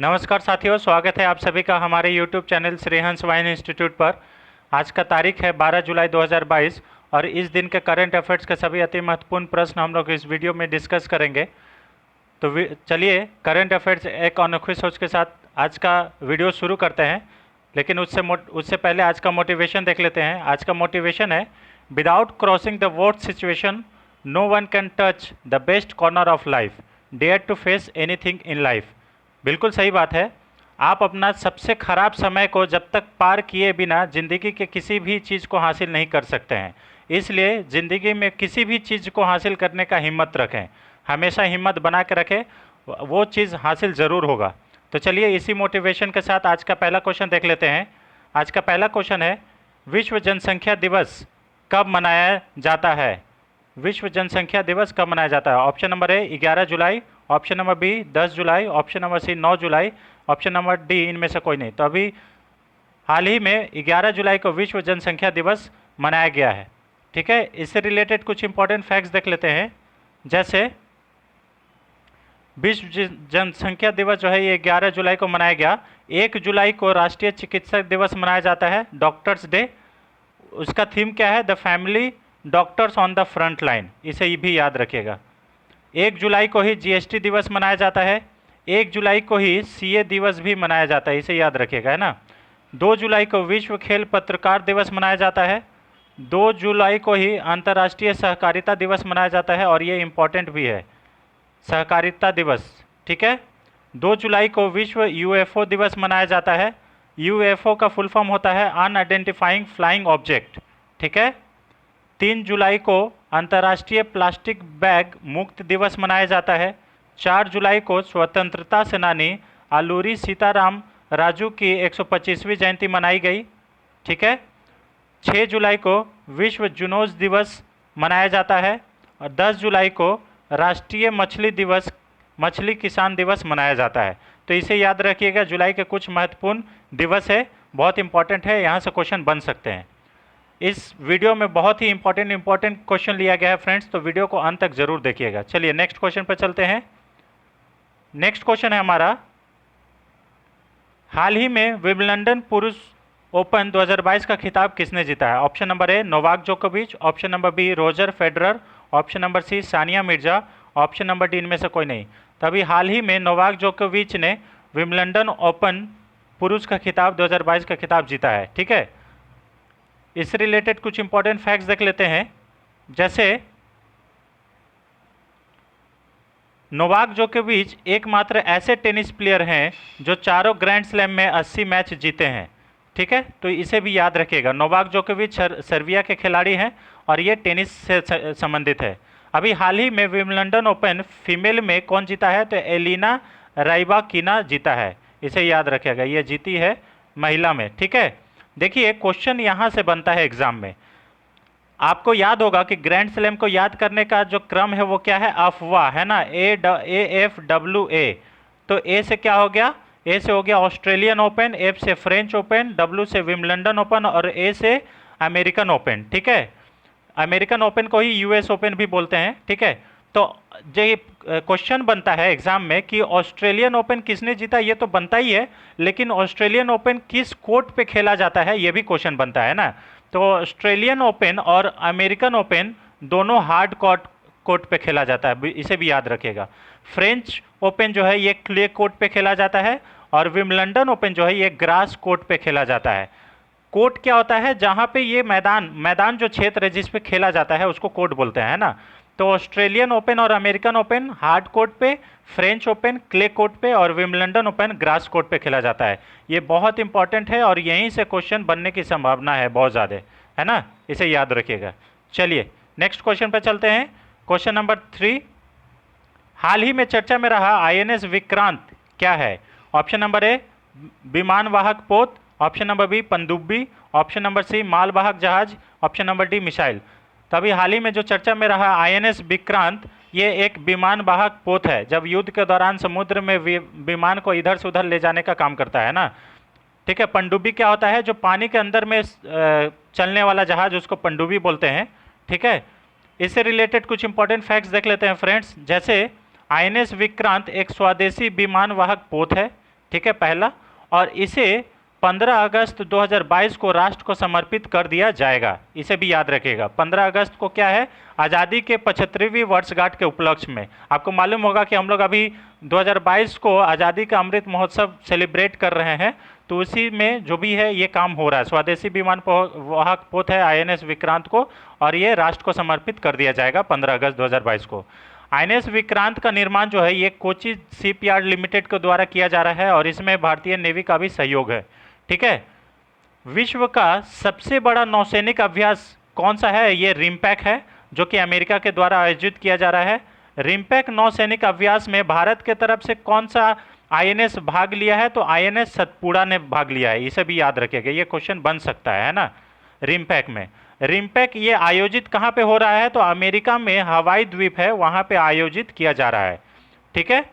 नमस्कार साथियों, स्वागत है आप सभी का हमारे YouTube channel Shri Hans wine institute पर। आज का तारीख है 12 जुलाई 2022 और इस दिन के करंट अफेयर्स के सभी अति महत्वपूर्ण प्रश्न हम लोग इस वीडियो में डिस्कस करेंगे। तो चलिए करंट अफेयर्स एक अनोखी सोच के साथ आज का वीडियो शुरू करते हैं। लेकिन उससे पहले आज का मोटिवेशन देख लेते हैं। आज का मोटिवेशन है, without crossing the worst situation no one can touch the best corner of life, dare to face anything in life. बिल्कुल सही बात है। आप अपना सबसे ख़राब समय को जब तक पार किए बिना ज़िंदगी के किसी भी चीज़ को हासिल नहीं कर सकते हैं। इसलिए ज़िंदगी में किसी भी चीज़ को हासिल करने का हिम्मत रखें, हमेशा हिम्मत बना के रखें, वो चीज़ हासिल ज़रूर होगा। तो चलिए इसी मोटिवेशन के साथ आज का पहला क्वेश्चन देख लेते हैं। आज का पहला क्वेश्चन है, विश्व जनसंख्या दिवस कब मनाया जाता है? विश्व जनसंख्या दिवस कब मनाया जाता है? ऑप्शन नंबर ए 11 जुलाई, ऑप्शन नंबर बी 10 जुलाई, ऑप्शन नंबर सी 9 जुलाई, ऑप्शन नंबर डी इनमें से कोई नहीं। तो अभी हाल ही में 11 जुलाई को विश्व जनसंख्या दिवस मनाया गया है। ठीक है, इससे रिलेटेड कुछ इंपॉर्टेंट फैक्ट्स देख लेते हैं। जैसे विश्व जनसंख्या दिवस जो है ये 11 जुलाई को मनाया गया। 1 जुलाई को राष्ट्रीय चिकित्सक दिवस मनाया जाता है, डॉक्टर्स डे। उसका थीम क्या है? The family doctors on the front line, इसे भी याद रखिएगा। 1 जुलाई को ही जीएसटी दिवस मनाया जाता है। 1 जुलाई को ही सीए दिवस भी मनाया जाता है, इसे याद रखिएगा, है ना। 2 जुलाई को विश्व खेल पत्रकार दिवस मनाया जाता है। 2 जुलाई को ही अंतर्राष्ट्रीय सहकारिता दिवस मनाया जाता है और ये इम्पॉर्टेंट भी है, सहकारिता दिवस। ठीक है। 2 जुलाई को विश्व यूएफओ दिवस मनाया जाता है। यूएफओ का फुल फॉर्म होता है अनआइडेंटिफाइंग फ्लाइंग ऑब्जेक्ट। ठीक है। 3 जुलाई को अंतर्राष्ट्रीय प्लास्टिक बैग मुक्त दिवस मनाया जाता है। 4 जुलाई को स्वतंत्रता सेनानी आलूरी सीताराम राजू की 125वीं जयंती मनाई गई। ठीक है। 6 जुलाई को विश्व जूनोज दिवस मनाया जाता है और 10 जुलाई को राष्ट्रीय मछली किसान दिवस मनाया जाता है। तो इसे याद रखिएगा, जुलाई के कुछ महत्वपूर्ण दिवस है, बहुत इंपॉर्टेंट है, यहाँ से क्वेश्चन बन सकते हैं। इस वीडियो में बहुत ही इंपॉर्टेंट क्वेश्चन लिया गया है फ्रेंड्स, तो वीडियो को अंत तक जरूर देखिएगा। चलिए नेक्स्ट क्वेश्चन पर चलते हैं। नेक्स्ट क्वेश्चन है हमारा, हाल ही में विंबलडन पुरुष ओपन 2022 का खिताब किसने जीता है? ऑप्शन नंबर ए नोवाक जोकोविच, option number B Roger Federer, option number C Sania Mirza, option number D इनमें से कोई नहीं। तभी हाल ही में नोवाक जोकोविच ने विंबलडन ओपन पुरुष का खिताब 2022 का खिताब जीता है। ठीक है। इससे रिलेटेड कुछ इंपॉर्टेंट फैक्ट्स देख लेते हैं। जैसे नोवाक जोकोविच एकमात्र ऐसे टेनिस प्लेयर हैं जो चारों ग्रैंड स्लैम में 80 मैच जीते हैं। ठीक है, तो इसे भी याद रखिएगा। नोवाक जोकोविच सर्बिया के खिलाड़ी हैं और ये टेनिस से संबंधित है। अभी हाल ही में विंबलडन ओपन फीमेल में कौन जीता है? तो एलिना राइबाकिना जीता है, इसे याद रखिएगा, ये जीती है महिला में। ठीक है। देखिए क्वेश्चन यहाँ से बनता है एग्जाम में, आपको याद होगा कि ग्रैंड स्लैम को याद करने का जो क्रम है वो क्या है? अफवाह, है ना, AFWA। तो ए से क्या हो गया? ए से हो गया ऑस्ट्रेलियन ओपन, एफ से फ्रेंच ओपन, डब्ल्यू से विंबलडन ओपन और ए से अमेरिकन ओपन। ठीक है। अमेरिकन ओपन को ही यूएस ओपन भी बोलते हैं। ठीक है। तो जो ये क्वेश्चन बनता है एग्जाम में कि ऑस्ट्रेलियन ओपन किसने जीता, ये तो बनता ही है, लेकिन ऑस्ट्रेलियन ओपन किस कोर्ट पे खेला जाता है ये भी क्वेश्चन बनता है ना। तो ऑस्ट्रेलियन ओपन और अमेरिकन ओपन दोनों हार्ड कोर्ट पे खेला जाता है, इसे भी याद रखिएगा। फ्रेंच ओपन जो है ये क्ले कोर्ट पे खेला जाता है और विंबलडन ओपन जो है ये ग्रास कोर्ट पे खेला जाता है। कोर्ट क्या होता है? जहाँ पे ये मैदान जो क्षेत्र है जिस पे खेला जाता है उसको कोर्ट बोलते हैं, है ना। तो ऑस्ट्रेलियन ओपन और अमेरिकन ओपन हार्ड कोर्ट पे, फ्रेंच ओपन क्ले कोर्ट पे और विंबलडन ओपन ग्रास कोर्ट पे खेला जाता है। ये बहुत इंपॉर्टेंट है और यहीं से क्वेश्चन बनने की संभावना है बहुत ज़्यादा, है ना, इसे याद रखिएगा। चलिए नेक्स्ट क्वेश्चन पे चलते हैं। क्वेश्चन नंबर 3, हाल ही में चर्चा में रहा INS विक्रांत क्या है? ऑप्शन नंबर ए विमान वाहक पोत, ऑप्शन नंबर बी पनडुब्बी, ऑप्शन नंबर सी मालवाहक जहाज, ऑप्शन नंबर डी मिसाइल। तभी हाल ही में जो चर्चा में रहा INS विक्रांत, ये एक विमान वाहक पोत है, जब युद्ध के दौरान समुद्र में विमान को इधर से उधर ले जाने का काम करता है ना। ठीक है। पनडुब्बी क्या होता है? जो पानी के अंदर में चलने वाला जहाज, उसको पनडुब्बी बोलते हैं। ठीक है। इससे रिलेटेड कुछ इंपॉर्टेंट फैक्ट्स देख लेते हैं फ्रेंड्स। जैसे INS विक्रांत एक स्वदेशी विमान वाहक पोत है। ठीक है, पहला। और इसे 15 अगस्त 2022 को राष्ट्र को समर्पित कर दिया जाएगा, इसे भी याद रखिएगा। 15 अगस्त को क्या है, आज़ादी के 75वीं वर्षगांठ के उपलक्ष्य में। आपको मालूम होगा कि हम लोग अभी 2022 को आज़ादी का अमृत महोत्सव सेलिब्रेट कर रहे हैं, तो उसी में जो भी है ये काम हो रहा है। स्वदेशी विमान वाहक पोत है INS विक्रांत को, और ये राष्ट्र को समर्पित कर दिया जाएगा 15 अगस्त 2022 को। INS विक्रांत का निर्माण जो है ये कोची शिपयार्ड लिमिटेड के द्वारा किया जा रहा है, और इसमें भारतीय नेवी का भी सहयोग है, ठीक है। विश्व का सबसे बड़ा नौसैनिक अभ्यास कौन सा है, ये रिम्पैक है, जो कि अमेरिका के द्वारा आयोजित किया जा रहा है। रिम्पैक नौसैनिक अभ्यास में भारत के तरफ से कौन सा INS भाग लिया है, तो INS सतपुड़ा ने भाग लिया है, इसे भी याद रखिएगा, ये क्वेश्चन बन सकता है ना। रिम्पैक में, रिम्पैक ये आयोजित कहाँ पे हो रहा है, तो अमेरिका में हवाई द्वीप है, वहाँ पे आयोजित किया जा रहा है, ठीक है।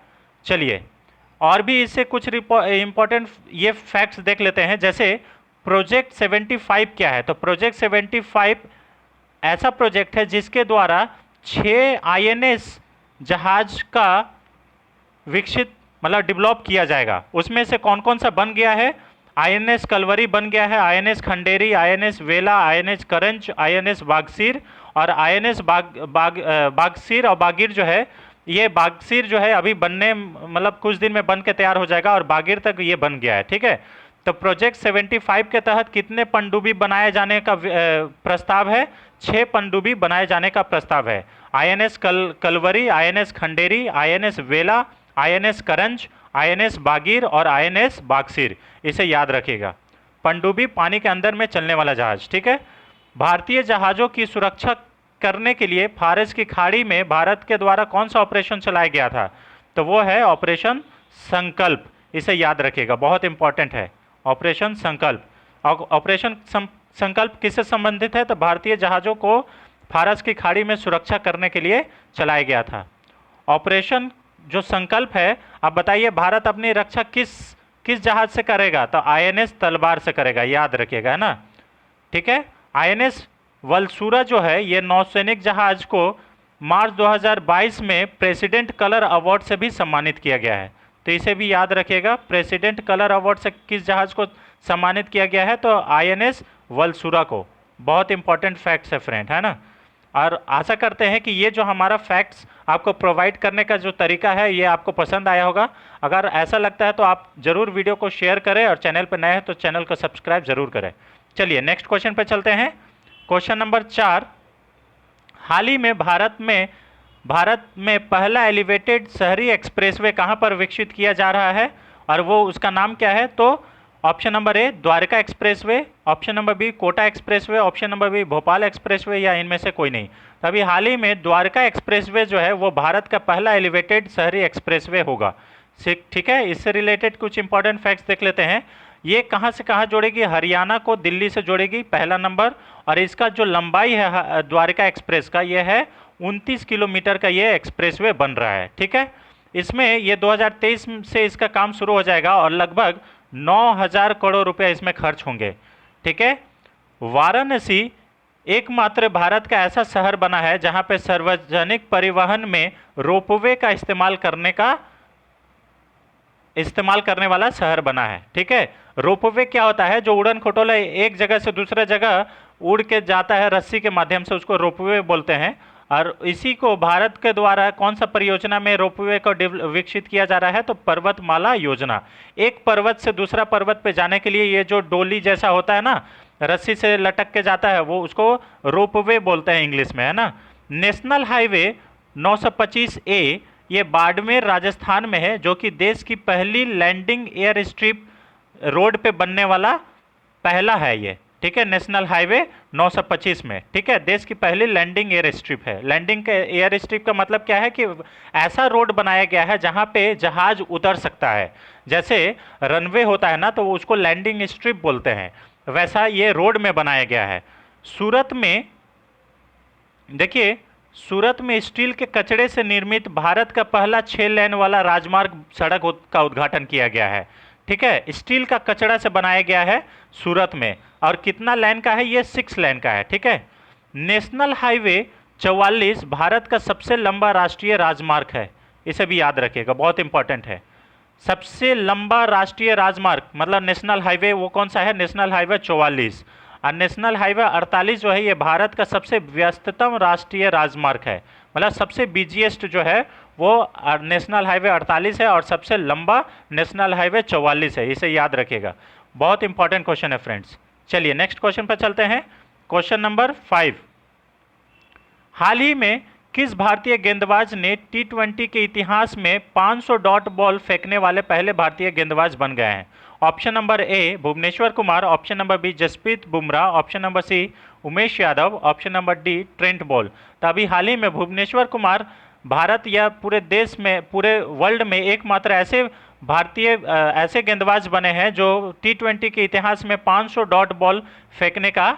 चलिए और भी इससे कुछ इंपॉर्टेंट ये फैक्ट्स देख लेते हैं। जैसे प्रोजेक्ट 75 क्या है, तो प्रोजेक्ट 75 ऐसा प्रोजेक्ट है जिसके द्वारा 6 INS जहाज का विकसित मतलब डेवलप किया जाएगा। उसमें से कौन कौन सा बन गया है, INS कलवरी बन गया है, INS खंडेरी, INS वेला, INS करंज, INS बागसीर और INS बागसीर और बागीर जो है, ये बागसीर जो है अभी बनने मतलब कुछ दिन में बन के तैयार हो जाएगा, और बागीर तक ये बन गया है, ठीक है। तो प्रोजेक्ट 75 के तहत कितने पनडुब्बी बनाए जाने का प्रस्ताव है, 6 पनडुब्बी बनाए जाने का प्रस्ताव है। INS Kalvari, INS Khanderi, INS वेला, INS करंज, INS बागीर और INS बागसीर, इसे याद रखिएगा। पनडुब्बी पानी के अंदर में चलने वाला जहाज, ठीक है। भारतीय जहाज़ों की सुरक्षा करने के लिए फारस की खाड़ी में भारत के द्वारा कौन सा ऑपरेशन चलाया गया था, तो वो है ऑपरेशन संकल्प, इसे याद रखिएगा, बहुत इंपॉर्टेंट है ऑपरेशन संकल्प। और ऑपरेशन संकल्प किससे संबंधित है, तो भारतीय जहाज़ों को फारस की खाड़ी में सुरक्षा करने के लिए चलाया गया था। ऑपरेशन जो संकल्प है, अब बताइए भारत अपनी रक्षा किस जहाज से करेगा, तो INS तलवार से करेगा, याद रखिएगा, है ना, ठीक है। INS वलसुरा जो है ये नौसैनिक जहाज को मार्च 2022 में प्रेसिडेंट कलर अवार्ड से भी सम्मानित किया गया है, तो इसे भी याद रखिएगा। प्रेसिडेंट कलर अवार्ड से किस जहाज को सम्मानित किया गया है, तो INS वलसुरा को। बहुत इंपॉर्टेंट फैक्ट्स है फ्रेंड, है ना। और आशा करते हैं कि ये जो हमारा फैक्ट्स आपको प्रोवाइड करने का जो तरीका है ये आपको पसंद आया होगा। अगर ऐसा लगता है तो आप ज़रूर वीडियो को शेयर करें, और चैनल पर नए हैं तो चैनल को सब्सक्राइब जरूर करें। चलिए नेक्स्ट क्वेश्चन पे चलते हैं। क्वेश्चन नंबर 4, हाल ही में भारत में पहला एलिवेटेड शहरी एक्सप्रेसवे कहाँ पर विकसित किया जा रहा है, और वो उसका नाम क्या है, तो option number A Dwarka expressway, option number B Kota expressway, option number B Bhopal expressway, या इनमें से कोई नहीं। तो अभी हाल ही में द्वारका एक्सप्रेसवे जो है वो भारत का पहला एलिवेटेड शहरी एक्सप्रेसवे होगा, ठीक है। इससे रिलेटेड कुछ इंपॉर्टेंट फैक्ट्स देख लेते हैं। ये कहाँ से कहाँ जोड़ेगी, हरियाणा को दिल्ली से जोड़ेगी, पहला नंबर। और इसका जो लंबाई है द्वारका एक्सप्रेस का, ये है 29 किलोमीटर का ये एक्सप्रेसवे बन रहा है, ठीक है। इसमें ये 2023 से इसका काम शुरू हो जाएगा, और लगभग 9,000 करोड़ रुपए इसमें खर्च होंगे, ठीक है। वाराणसी एकमात्र भारत का ऐसा शहर बना है जहां पे सार्वजनिक परिवहन में रोपवे का इस्तेमाल करने वाला शहर बना है, ठीक है। रोपवे क्या होता है, जो उड़न खटोला एक जगह से दूसरे जगह उड़ के जाता है रस्सी के माध्यम से, उसको रोपवे बोलते हैं। और इसी को भारत के द्वारा कौन सा परियोजना में रोपवे को विकसित किया जा रहा है, तो पर्वतमाला योजना। एक पर्वत से दूसरा पर्वत पे जाने के लिए ये जो डोली जैसा होता है ना, रस्सी से लटक के जाता है, वो उसको रोपवे बोलते हैं इंग्लिश में, है ना। नेशनल हाईवे 925A ये बाड़मेर राजस्थान में है, जो कि देश की पहली लैंडिंग एयर स्ट्रिप रोड पे बनने वाला पहला है ये, ठीक है। नेशनल हाईवे 925 में, ठीक है, देश की पहली लैंडिंग एयर स्ट्रिप है। लैंडिंग एयर स्ट्रिप का मतलब क्या है कि ऐसा रोड बनाया गया है जहां पे जहाज उतर सकता है। जैसे रनवे होता है ना, तो उसको लैंडिंग स्ट्रिप बोलते हैं, वैसा ये रोड में बनाया गया है। सूरत में देखिए, सूरत में स्टील के कचड़े से निर्मित भारत का पहला 6 लेन वाला राजमार्ग सड़क का उद्घाटन किया गया है, ठीक है। स्टील का कचड़ा से बनाया गया है सूरत में, और कितना लेन का है, ये 6 लेन का है, ठीक है। नेशनल हाईवे 44 भारत का सबसे लंबा राष्ट्रीय राजमार्ग है, इसे भी याद रखिएगा, बहुत इंपॉर्टेंट है। सबसे लंबा राष्ट्रीय राजमार्ग मतलब नेशनल हाईवे वो कौन सा है? National highway 44। और नेशनल हाईवे 48 जो है ये भारत का सबसे व्यस्ततम राष्ट्रीय राजमार्ग है, मतलब सबसे बिजिएस्ट जो है वो नेशनल हाईवे 48 है और सबसे लंबा नेशनल हाईवे 44 है, इसे याद रखिएगा। बहुत इंपॉर्टेंट क्वेश्चन है फ्रेंड्स। चलिए नेक्स्ट क्वेश्चन पर चलते हैं। क्वेश्चन नंबर 5, हाल ही में किस भारतीय गेंदबाज ने टी20 के इतिहास में 500 डॉट बॉल फेंकने वाले पहले भारतीय गेंदबाज बन गए हैं? Option number A Bhuvneshwar Kumar, option number B Jasprit Bumrah, option number C Umesh Yadav, option number D Trent Boult. तो अभी हाल ही में भुवनेश्वर कुमार भारत या पूरे देश में, पूरे वर्ल्ड में एकमात्र ऐसे भारतीय ऐसे गेंदबाज बने हैं जो टी20 के इतिहास में 500 डॉट बॉल फेंकने का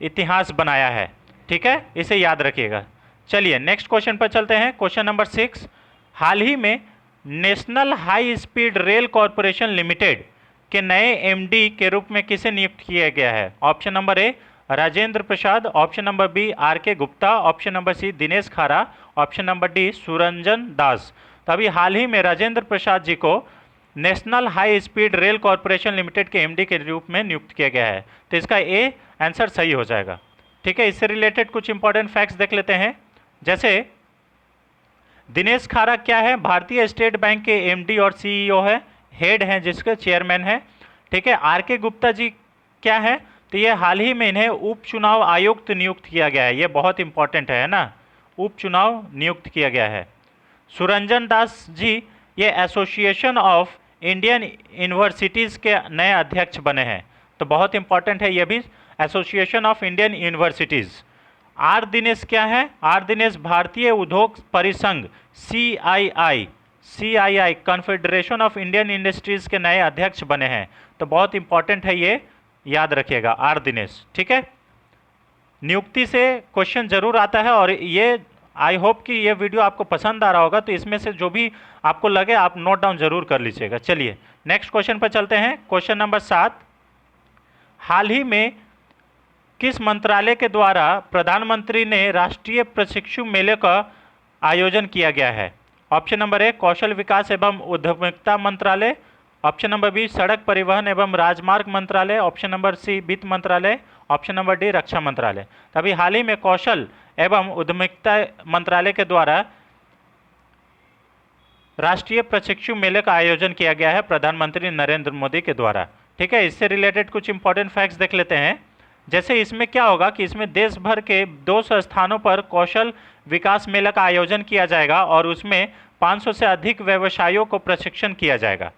इतिहास बनाया है। ठीक है, इसे याद रखिएगा। चलिए नेक्स्ट क्वेश्चन पर चलते हैं। क्वेश्चन नंबर 6, हाल ही में national high speed rail corporation limited के नए एमडी के रूप में किसे नियुक्त किया गया है? Option number A Rajendra Prasad, option number B R K Gupta, option number C Dinesh Khara, option number D Suranjan Das. तो अभी हाल ही में राजेंद्र प्रसाद जी को national high speed rail corporation limited के एमडी के रूप में नियुक्त किया गया है, तो इसका ए आंसर सही हो जाएगा। ठीक है, इससे रिलेटेड कुछ इंपॉर्टेंट फैक्ट्स देख लेते हैं। जैसे दिनेश खारा क्या है? भारतीय स्टेट बैंक के एमडी और सीईओ है, हेड हैं जिसके चेयरमैन है। ठीक है, आर के गुप्ता जी क्या है? तो ये हाल ही में इन्हें उपचुनाव आयुक्त नियुक्त किया गया है, ये बहुत इंपॉर्टेंट है ना, उपचुनाव नियुक्त किया गया है। सुरंजन दास जी ये एसोसिएशन ऑफ इंडियन यूनिवर्सिटीज़ के नए अध्यक्ष बने हैं, तो बहुत इंपॉर्टेंट है ये भी, association of Indian universities. R Dinesh क्या है? आर दिनेश भारतीय उद्योग परिसंघ CII confederation of Indian industries के नए अध्यक्ष बने हैं, तो बहुत इंपॉर्टेंट है ये, याद रखिएगा आर दिनेश। ठीक है, नियुक्ति से क्वेश्चन जरूर आता है और ये आई होप कि ये वीडियो आपको पसंद आ रहा होगा, तो इसमें से जो भी आपको लगे आप नोट डाउन जरूर कर लीजिएगा। चलिए नेक्स्ट क्वेश्चन पर चलते हैं। क्वेश्चन नंबर 7, हाल ही में किस मंत्रालय के द्वारा प्रधानमंत्री ने राष्ट्रीय प्रशिक्षु मेले का आयोजन किया गया है? ऑप्शन नंबर ए कौशल विकास एवं उद्यमिता मंत्रालय, ऑप्शन नंबर बी सड़क परिवहन एवं राजमार्ग मंत्रालय, ऑप्शन नंबर सी वित्त मंत्रालय, ऑप्शन नंबर डी रक्षा मंत्रालय। तभी हाल ही में कौशल एवं उद्यमिता मंत्रालय के द्वारा राष्ट्रीय प्रशिक्षु मेले का आयोजन किया गया है प्रधानमंत्री नरेंद्र मोदी के द्वारा। ठीक है, इससे रिलेटेड कुछ इंपॉर्टेंट फैक्ट्स देख लेते हैं। जैसे इसमें क्या होगा कि इसमें देश भर के 200 स्थानों पर कौशल विकास मेला का आयोजन किया जाएगा और उसमें 500 से अधिक व्यवसायियों को प्रशिक्षण किया जाएगा।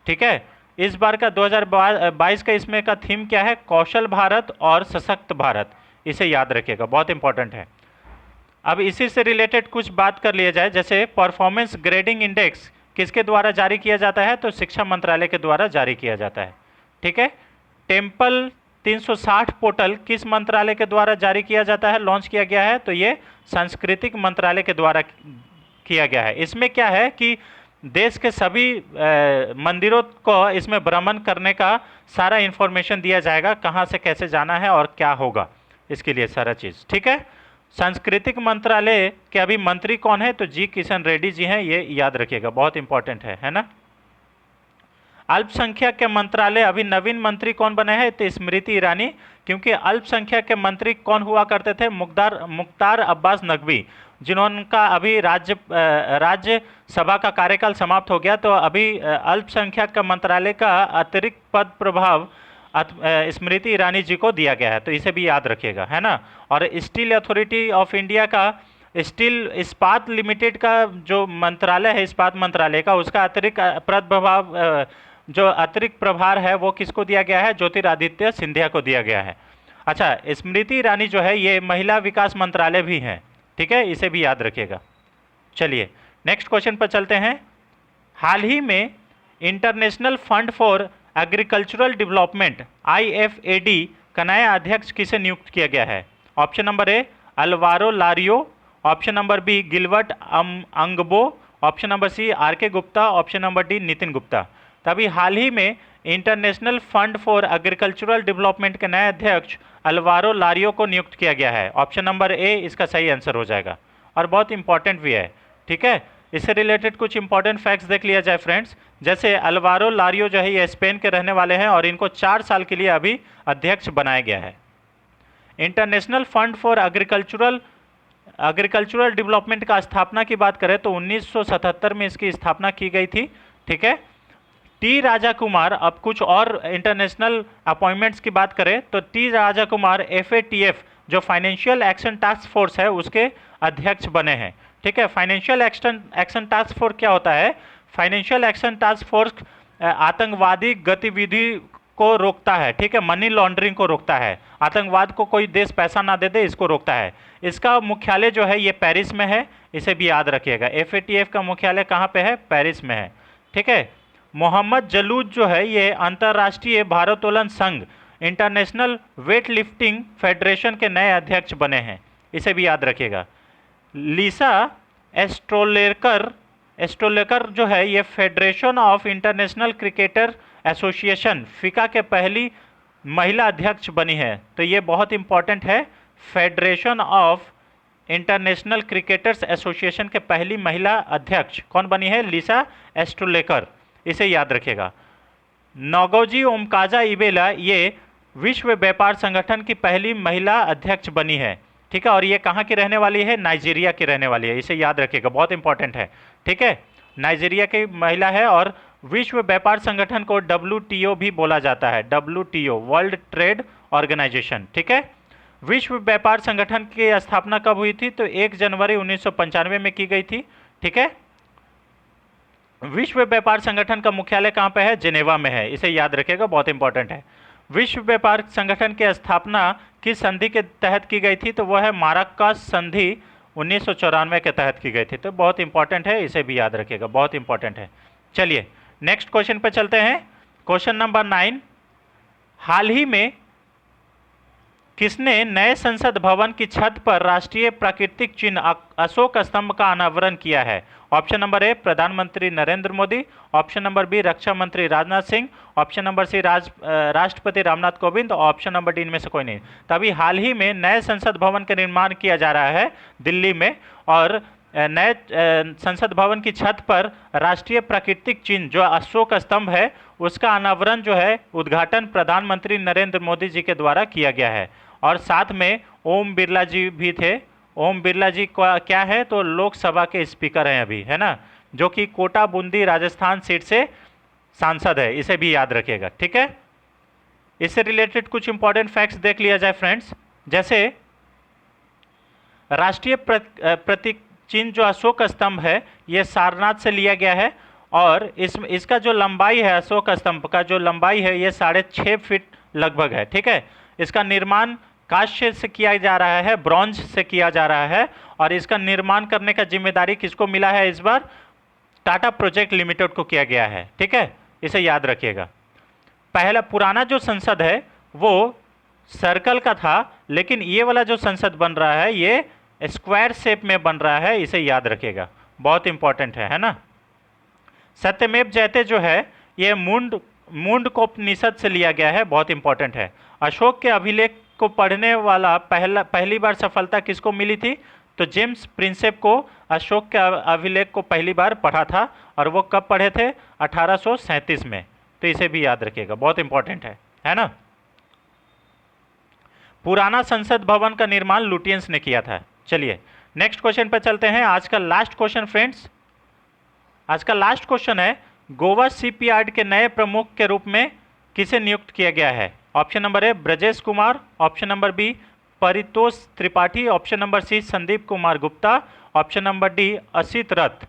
ठीक है, इस बार का 2022 का इसमें का थीम क्या है? कौशल भारत और सशक्त भारत, इसे याद रखिएगा, बहुत इंपॉर्टेंट है। अब इसी से रिलेटेड कुछ बात कर लिया जाए। जैसे परफॉर्मेंस ग्रेडिंग इंडेक्स किसके द्वारा जारी किया जाता है? तो शिक्षा मंत्रालय के द्वारा जारी किया जाता है। ठीक है, टेम्पल 360 पोर्टल किस मंत्रालय के द्वारा जारी किया जाता है, लॉन्च किया गया है? तो ये सांस्कृतिक मंत्रालय के द्वारा किया गया है। इसमें क्या है कि देश के सभी मंदिरों को इसमें भ्रमण करने का सारा इंफॉर्मेशन दिया जाएगा, कहाँ से कैसे जाना है और क्या होगा, इसके लिए सारा चीज़। ठीक है, सांस्कृतिक मंत्रालय के अभी मंत्री कौन है? तो जी किशन रेड्डी जी हैं, ये याद रखिएगा, बहुत इंपॉर्टेंट है ना। अल्पसंख्यक के मंत्रालय अभी नवीन मंत्री कौन बने हैं? तो स्मृति ईरानी, क्योंकि अल्पसंख्यक के मंत्री कौन हुआ करते थे? मुख्तार अब्बास नकवी, जिन्होंने अभी राज्यसभा का कार्यकाल समाप्त हो गया, तो अभी अल्पसंख्यक का मंत्रालय का अतिरिक्त पद प्रभाव स्मृति ईरानी जी को दिया गया है, तो इसे भी याद रखिएगा, है ना। और स्टील अथॉरिटी ऑफ इंडिया का स्टील इस्पात लिमिटेड का जो मंत्रालय है, इस्पात मंत्रालय का, उसका अतिरिक्त प्रभाव जो अतिरिक्त प्रभार है वो किसको दिया गया है? ज्योतिरादित्य सिंधिया को दिया गया है। अच्छा, स्मृति ईरानी जो है ये महिला विकास मंत्रालय भी हैं। ठीक है, इसे भी याद रखिएगा। चलिए नेक्स्ट क्वेश्चन पर चलते हैं। हाल ही में international fund for agricultural development IFAD का नया अध्यक्ष किसे नियुक्त किया गया है? Option number A Alvaro Lario, option number B Gilbert Houngbo, option number C R K Gupta, option number D Nitin Gupta. तभी हाल ही में international fund for agricultural development के नए अध्यक्ष अल्वारो लारियो को नियुक्त किया गया है। ऑप्शन नंबर ए इसका सही आंसर हो जाएगा और बहुत इंपॉर्टेंट भी है। ठीक है, इससे रिलेटेड कुछ इंपॉर्टेंट फैक्ट्स देख लिया जाए फ्रेंड्स। जैसे अल्वारो लारियो जो है ये स्पेन के रहने वाले हैं और इनको 4 साल के लिए अभी अध्यक्ष बनाया गया है। International fund for agricultural development का स्थापना की बात करें तो 1977 में इसकी स्थापना की गई थी। ठीक है। टी राजा कुमार, अब कुछ और इंटरनेशनल अपॉइंटमेंट्स की बात करें तो टी राजा कुमार FATF जो फाइनेंशियल एक्शन टास्क फोर्स है उसके अध्यक्ष बने हैं। ठीक है। फाइनेंशियल एक्शन टास्क फोर्स क्या होता है? फाइनेंशियल एक्शन टास्क फोर्स आतंकवादी गतिविधि को रोकता है। ठीक है। मनी लॉन्ड्रिंग को रोकता है, आतंकवाद को कोई देश पैसा ना दे इसको रोकता है। इसका मुख्यालय जो है ये पेरिस में है, इसे भी याद रखिएगा। FATF का मुख्यालय कहाँ पे है? पेरिस में है। ठीक है। मोहम्मद जलूद जो है ये अंतर्राष्ट्रीय भारोत्तोलन संघ इंटरनेशनल वेट लिफ्टिंग फेडरेशन के नए अध्यक्ष बने हैं, इसे भी याद रखिएगा। लिसा एस्ट्रोलेकर जो है ये federation of international cricketer association फिका के पहली महिला अध्यक्ष बनी है। तो ये बहुत इंपॉर्टेंट है, federation of international cricketers association के पहली महिला अध्यक्ष कौन बनी है? लिसा एस्ट्रोलेकर, इसे याद रखिएगा। नोगोजी ओमकाजा इबेला ये विश्व व्यापार संगठन की पहली महिला अध्यक्ष बनी है। ठीक है। और ये कहाँ की रहने वाली है? नाइजीरिया की रहने वाली है, इसे याद रखिएगा, बहुत इंपॉर्टेंट है। ठीक है। नाइजीरिया की महिला है और विश्व व्यापार संगठन को WTO भी बोला जाता है, WTO वर्ल्ड ट्रेड ऑर्गेनाइजेशन। ठीक है। विश्व व्यापार संगठन की स्थापना कब हुई थी? तो 1 जनवरी 1995 में की गई थी। ठीक है। विश्व व्यापार संगठन का मुख्यालय कहाँ पे है? जिनेवा में है, इसे याद रखिएगा, बहुत इंपॉर्टेंट है। विश्व व्यापार संगठन की स्थापना किस संधि के तहत की गई थी? तो वह है माराकस संधि 1994 के तहत की गई थी। तो बहुत इंपॉर्टेंट है, इसे भी याद रखिएगा, बहुत इंपॉर्टेंट है। चलिए नेक्स्ट क्वेश्चन पे चलते हैं। क्वेश्चन नंबर 9, हाल ही में किसने नए संसद भवन की छत पर राष्ट्रीय प्राकृतिक चिन्ह अशोक स्तंभ का अनावरण किया है? ऑप्शन नंबर ए प्रधानमंत्री Narendra Modi, option number B रक्षा मंत्री Rajnath Singh, option number C राष्ट्रपति Ramnath Kovind, option number D इनमें से कोई नहीं। तभी हाल ही में नए संसद भवन का निर्माण किया जा रहा है दिल्ली में, और नए संसद भवन की छत पर राष्ट्रीय प्राकृतिक चिन्ह जो अशोक स्तंभ है उसका अनावरण जो है उद्घाटन प्रधानमंत्री नरेंद्र मोदी जी के द्वारा किया गया है। और साथ में ओम बिरला जी भी थे। ओम बिरला जी क्या है? तो लोकसभा के स्पीकर हैं अभी, है ना, जो कि कोटा बूंदी राजस्थान सीट से सांसद है, इसे भी याद रखिएगा। ठीक है। इससे रिलेटेड कुछ इंपॉर्टेंट फैक्ट्स देख लिया जाए फ्रेंड्स। जैसे राष्ट्रीय प्रतीक चिन्ह जो अशोक स्तंभ है ये सारनाथ से लिया गया है, और इसका जो लंबाई है, अशोक स्तंभ का जो लंबाई है ये 6.5 फीट लगभग है। ठीक है। इसका निर्माण कांस्य से किया जा रहा है, ब्रॉन्ज से किया जा रहा है, और इसका निर्माण करने का जिम्मेदारी किसको मिला है? इस बार टाटा प्रोजेक्ट लिमिटेड को किया गया है। ठीक है। इसे याद रखिएगा। पहला पुराना जो संसद है वो सर्कल का था, लेकिन ये वाला जो संसद बन रहा है ये स्क्वायर शेप में बन रहा है, इसे याद रखिएगा, बहुत इंपॉर्टेंट है ना। सत्यमेव जयते जो है ये मुंडकोपनिषद से लिया गया है, बहुत इंपॉर्टेंट है। अशोक के अभिलेख को पढ़ने वाला पहली बार सफलता किसको मिली थी? तो जेम्स प्रिंसेप को अशोक के अभिलेख को पहली बार पढ़ा था, और वो कब पढ़े थे? 1837 में। तो इसे भी याद रखिएगा, बहुत इंपॉर्टेंट है ना। पुराना संसद भवन का निर्माण लुटियंस ने किया था। चलिए नेक्स्ट क्वेश्चन पर चलते हैं। आज का लास्ट क्वेश्चन फ्रेंड्स, आज का लास्ट क्वेश्चन है, गोवा शिपयार्ड के नए प्रमुख के रूप में किसे नियुक्त किया गया है? Option number A Brajesh Kumar, option number B Paritosh Tripathi, option number C Sandeep Kumar Gupta, option number D Asit Rath.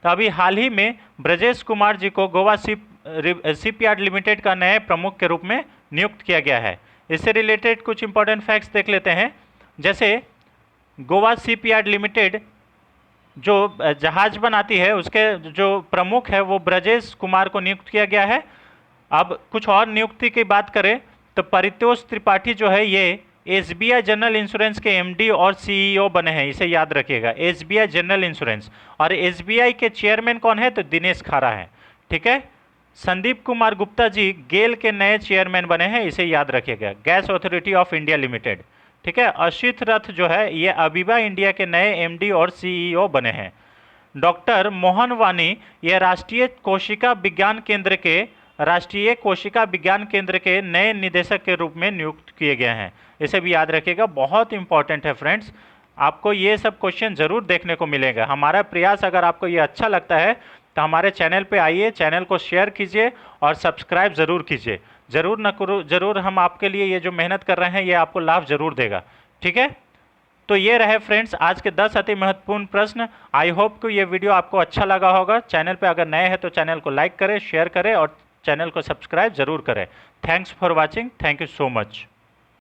तो अभी हाल ही में ब्रजेश कुमार जी को गोवा शिपयार्ड लिमिटेड का नए प्रमुख के रूप में नियुक्त किया गया है। इससे रिलेटेड कुछ इंपॉर्टेंट फैक्ट्स देख लेते हैं। जैसे गोवा शिपयार्ड लिमिटेड जो जहाज बनाती है उसके जो प्रमुख है वो ब्रजेश कुमार को नियुक्त किया गया है। अब कुछ और नियुक्ति की बात करें तो परितोष त्रिपाठी जो है ये SBI जनरल इंश्योरेंस के MD और CEO बने हैं, इसे याद रखिएगा, SBI जनरल इंश्योरेंस। और SBI के चेयरमैन कौन है? तो दिनेश खारा है। ठीक है। संदीप कुमार गुप्ता जी गेल के नए चेयरमैन बने हैं, इसे याद रखिएगा, gas authority of India limited. ठीक है। असित रथ जो है ये अबीबा इंडिया के नए MD और CEO बने हैं। डॉक्टर मोहन वानी ये राष्ट्रीय कोशिका विज्ञान केंद्र के नए निदेशक के रूप में नियुक्त किए गए हैं। इसे भी याद रखिएगा, बहुत इंपॉर्टेंट है फ्रेंड्स। आपको ये सब क्वेश्चन जरूर देखने को मिलेगा। हमारा प्रयास अगर आपको ये अच्छा लगता है तो हमारे चैनल पे आइए, चैनल को शेयर कीजिए और सब्सक्राइब ज़रूर कीजिए। ज़रूर हम आपके लिए ये जो मेहनत कर रहे हैं ये आपको लाभ ज़रूर देगा। ठीक है, तो ये रहे फ्रेंड्स आज के 10 अति महत्वपूर्ण प्रश्न। आई होप कि ये वीडियो आपको अच्छा लगा होगा। चैनल पे अगर नए हैं तो चैनल को लाइक करें, शेयर करें और चैनल को सब्सक्राइब ज़रूर करें। Thanks for watching. Thank you so much.